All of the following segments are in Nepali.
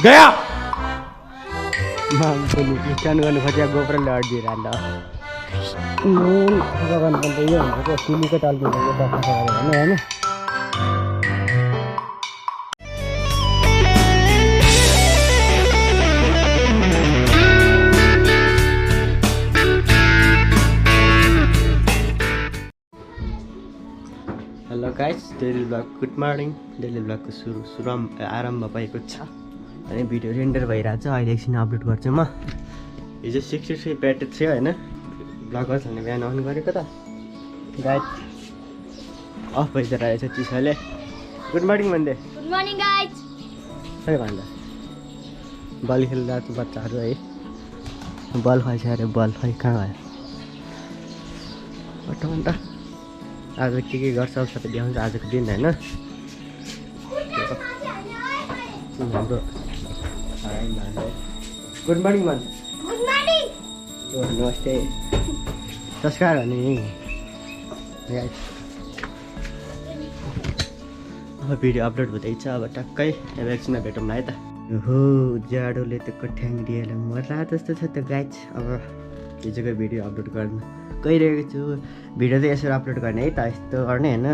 गया मामपुनी स्ट्यान्ड गर्नु खोजेको गोप्रोले अड्दिएर अन्त सफा गर्नुपर्छ यो भनेको सिलीको टाल्नु भनेको सफा गरेर होइन hello guys daily vlog good morning daily ब्लगको सुरु आरम्भ भएको छ अनि भिडियो रेन्डर भइरहेको छ अहिले एकछिन अपलोड गर्छु म हिजो 63 ब्याट्री थियो होइन ब्लगर छैन बिहान अन गरेको त गाइस अफ भइदिएर रहेछ चिसोले गुड मर्निङ भन्दै गुड मर्निङ गाइस खै भन्दा बल खेलिरहेको बच्चाहरू है बल खाइछ अरे बल खै कहाँ गयो अटो अन्त आज के गर्छ सबै देखाउँछ आजको दिन होइन हाम्रो गुड मर्निङ मन गुड मर्निङ नमस्ते नमस्कार अनि अब भिडियो अपलोड हुँदैछ अब टक्कै अब एकछिनमा भेटौँ न है त हो जाडोले त कठ्याङ्ग्रिएर मर्ला जस्तो छ त गाइज अब हिजोको भिडियो अपलोड गर्नु गइरहेको छु भिडियो चाहिँ यसरी अपलोड गर्ने है त यस्तो गर्ने होइन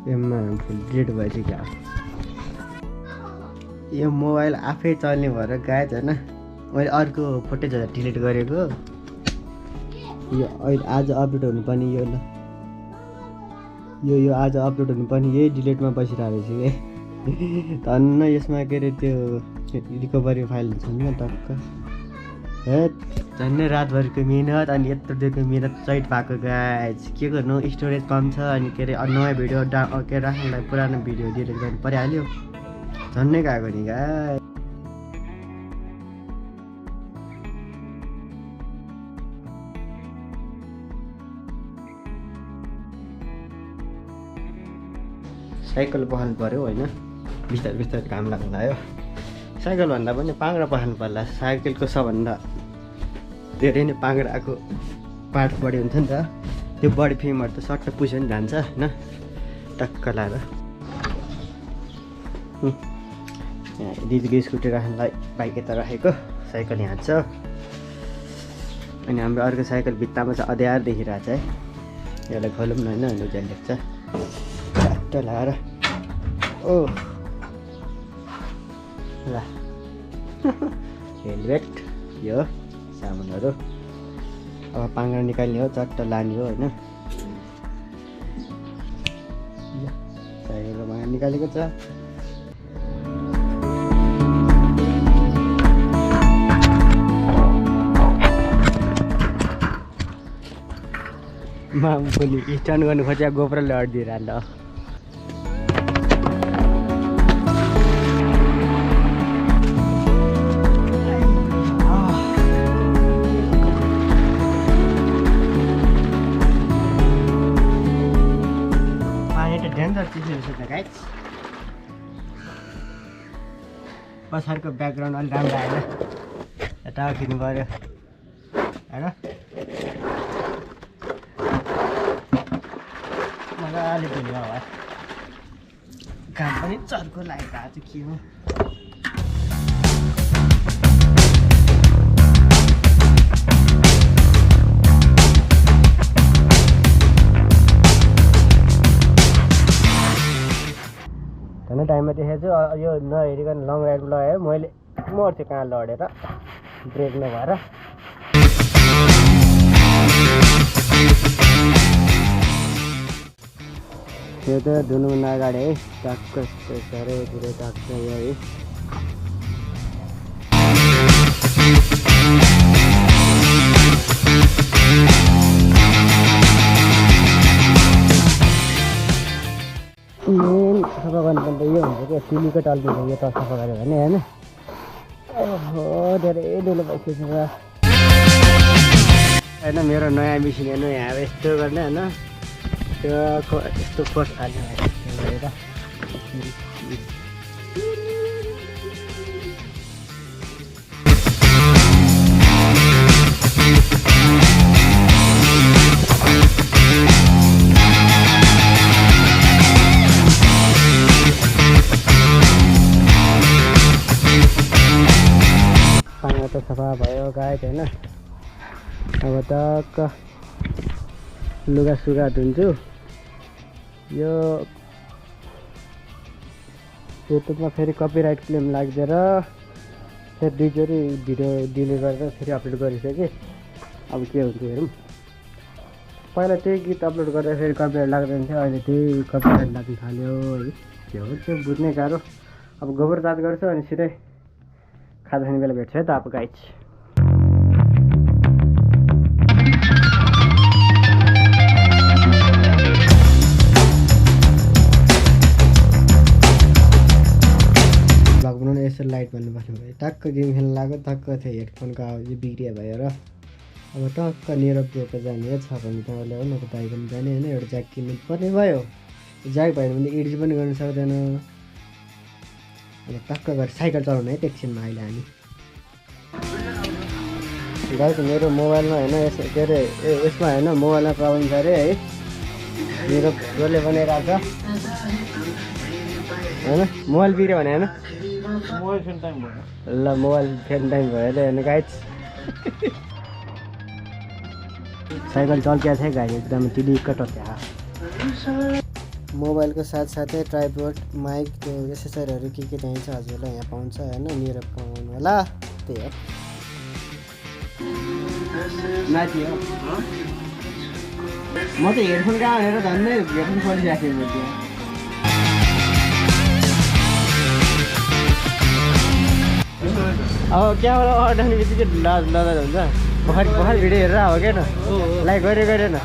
यसमा फुल डिलिट भएछ क्या यो मोबाइल आफै चल्ने भएर गाइज होइन मैले अर्को फुटेजहरू डिलिट गरेको यो अहिले आज अपलोड हुनुपर्ने यो ल यो आज अपलोड हुनुपर्ने यही डिलिटमा बसिरहेको रहेछ कि धन्न यसमा के अरे त्यो रिकभरी फाइल छ नि टक्क हे झन्डै रातभरिको मिहिनेत अनि यत्रो दिनको मिहिनेत चैट भएको गाइज के गर्नु स्टोरेज कम छ अनि के अरे नयाँ भिडियो के राख्नलाई पुरानो भिडियो डिलिट गर्नु परिहाल्यो झन्डै गएको नि गाइज साइकल पखाल्नु पऱ्यो होइन बिस्तारै बिस्तारै काम लाग्नु लाग्यो साइकल भन्दा पनि पाङ्ग्रा पखाल्नु पर्ला साइकलको सबभन्दा धेरै नै पाङ्ग्राको पार्ट बढी हुन्छ नि त त्यो बडी फिमहरू त सट्ट पुस्यो नि जान्छ होइन टक्क लाएर दिदीको स्कुटी राख्नुलाई बाइक यता राखेको साइकल यहाँ छ अनि हाम्रो अर्को साइकल भित्तामा चाहिँ अँध्यार देखिरहेको छ है यसलाई खोलौँ न होइन उज्यालो देख्छ टक्क लाएर ओ ल हेलमेट यो सामानहरू अब पाङ्ग्रा निकाल्ने हो चट्ट लाने हो होइन साइकलको पाङ्ग्रा निकालेको छ मामपुनी स्ट्यान्ड गर्नु खोजेको गोप्रोले अड्दिएर ल पछाडिको ब्याकग्राउन्ड अलिक राम्रो आएन यता खिच्नु पऱ्यो होइन मजाले धुनु होला काम पनि चर्को लागेको आज के हो धन्न टाइममा देखेको छु यो नहेरिकन लङ राइडमा लगायो मैले मर्थ्यो कहाँ लडेर ब्रेक नभएर त्यो त धुनुभन्दा अगाडि है टक्क चारैतिर टक्क यो है मेन सफा गर्नुपर्छ यो भनेको सिलीको टाल्नु यो त सफा गऱ्यो भने होइन ओहो धेरै ठुलो भइसकेको होइन मेरो नयाँ मिसिन हेर्नु यहाँ अब यस्तो गर्ने होइन त्यो यस्तो कोर्स हाल्ने गरेर लगाएको होइन अब टक्क लुगा सुगा धुन्छु यो युट्युबमा फेरि कपिराइट क्लेम लाग्दैन फेरि दुईचोटि भिडियो डिलिट गरेर फेरि अपलोड गरिसकेँ अब के हुन्छ हेरौँ पहिला त्यही गीत अपलोड गर्दा फेरि कपिराइट लाग्दैन थियो अहिले त्यही कपिराइट लाग्न थाल्यो है के हो त्यो बुझ्नै गाह्रो अब गोबर चार्ज गर्छु अनि सिधै खाजा खाने बेला भेट्छ है त अब गाइज भ्लग बनाउनु यसरी लाइट भन्नुपर्ने भयो टक्क गेम खेल्न लाग्यो टक्क थियो हेडफोनको आवाज बिग्रियो भएर अब टक्क निरब्रोको जाने छ भने तपाईँले हो न त बाइक पनि जाने होइन एउटा ज्याक किन्नु पर्ने भयो ज्याक भएन भने एडिट पनि गर्न सक्दैन अब टक्क गरेर साइकल चलाउनु है त एकछिनमा अहिले हामी गाइस मेरो मोबाइलमा होइन के अरे यसमा होइन मोबाइलमा प्रब्लम छ अरे है मेरो जसले बनाइरहेको छ होइन मोबाइल बिग्रियो भने होइन मोबाइल फेर्न टाइम भयो ल मोबाइल फेर्न टाइम भयो अरे होइन गाइस साइकल चल्किया छ गाडी एकदम टिडिक्क टक्या मोबाइलको साथसाथै ट्राइपोड माइक त्यो एसेसरीहरू के चाहिन्छ हजुरलाई यहाँ पाउँछ होइन निरब कमाउनु होला त्यही हो माथि हो म त हेडफोन कहाँ भनेर झन्डै हेडफोन खोलिराखेँ म त्यो अब क्यामेरा अडाउने बित्तिकै लदा हुन्छ भर्खर भिडियो हेरेर हो क्या न लाइक गरेन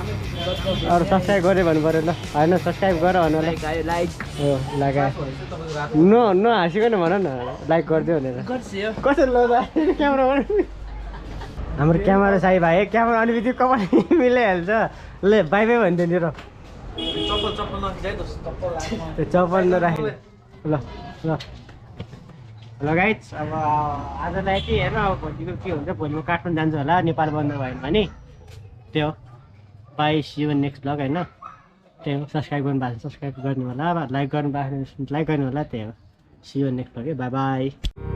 अरू सब्सक्राइब गऱ्यो भन्नु पऱ्यो ल होइन सब्सक्राइब गर भन लाइक हो लगाए नहाँसिकन भन न लाइक गरिदियो भनेर कसरी लदा क्यामेरा हाम्रो क्यामेरा साई भाइ क्यामेरा अलिक बित्तिकै कपाल मिलाइहाल्छ ले बाई बाई भन्थ्यो नि र चप्पल नराख्ने ल ल ल गाइज अब आजलाई चाहिँ हेर्नु अब भोलिको के हुन्छ भोलि म काठमाडौँ जान्छु होला नेपाल बन्द भएन भने त्यो हो bye see you next blog होइन त्यही हो सब्सक्राइब गर्नु भएको छ सब्सक्राइब गर्नु होला लाइक गर्नु भएको लाइक गर्नु होला त्यही हो सी यु नेक्स्ट ब्लग है बाई बाई